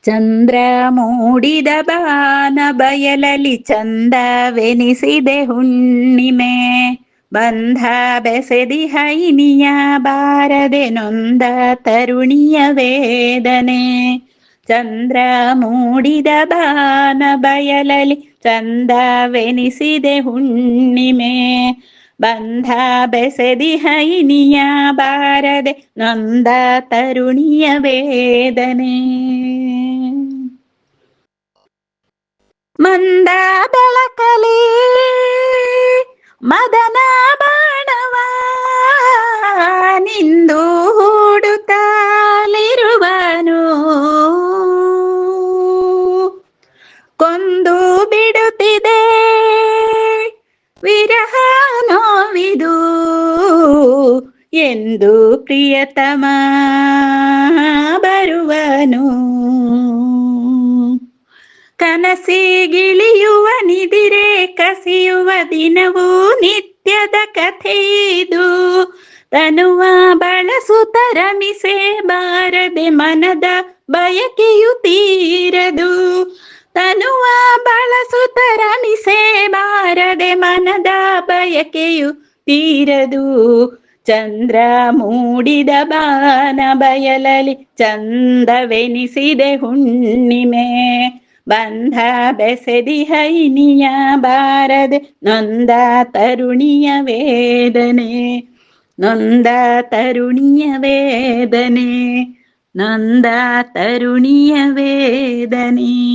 ಚಂದ್ರ ಮೂಡಿದ ಬಾನ ಬಯಲಲಿ ಚಂದವೆನಿಸಿದೆ ಹುಣ್ಣಿಮೆ. ಬಂಧ ಬೆಸೆದಿಹ ಇನಿಯ ಬಾರದೆ ನೊಂದ ತರುಣಿಯ ವೇದನೆ. ಚಂದ್ರ ಮೂಡಿದ ಬಾನ ಬಯಲಲಿ ಚಂದವೆನಿಸಿದೆ ಹುಣ್ಣಿಮೆ. ಬಂಧ ಬೆಸೆದಿಹ ಇನಿಯ ಬಾರದೆ ನೊಂದ ತರುಣಿಯ ವೇದನೆ. ಮಂದ ಬೆಳಕಲಿ ಮದನ ಬಾಣವ ನಿಂದು ಹೂಡುತ್ತಲಿರುವನು. ಕೊಂದು ಬಿಡುತ್ತಿದೆ ವಿರಹ ನೋವಿದು ಎಂದು ಪ್ರಿಯತಮ ಬರುವನು. ಕನಸಿಗಿಳಿಯುವ ನಿದಿರೆ ಕಸಿಯುವ ದಿನವೂ ನಿತ್ಯದ ಕಥೆಯಿದು. ತನುವ ಬಳಸುತ್ತ ರಮಿಸೆ ಬಾರದೆ ಮನದ ಬಯಕೆಯು ತೀರದು. ತನುವ ಬಳಸುತ್ತ ರಮಿಸೆ ಬಾರದೆ ಮನದ ಬಯಕೆಯು ತೀರದು. ಚಂದ್ರ ಮೂಡಿದ ಬಾನ ಬಯಲಲಿ ಚಂದವೆನಿಸಿದೆ ಹುಣ್ಣಿಮೆ. ಬಂಧ ಬೆಸೆದಿಹ ಇನಿಯ ಬಾರದೆ ನೊಂದ ತರುಣಿಯ ವೇದನೆ. ನೊಂದ ತರುಣಿಯ ವೇದನೆ. ನೊಂದ ತರುಣಿಯ ವೇದನೆ.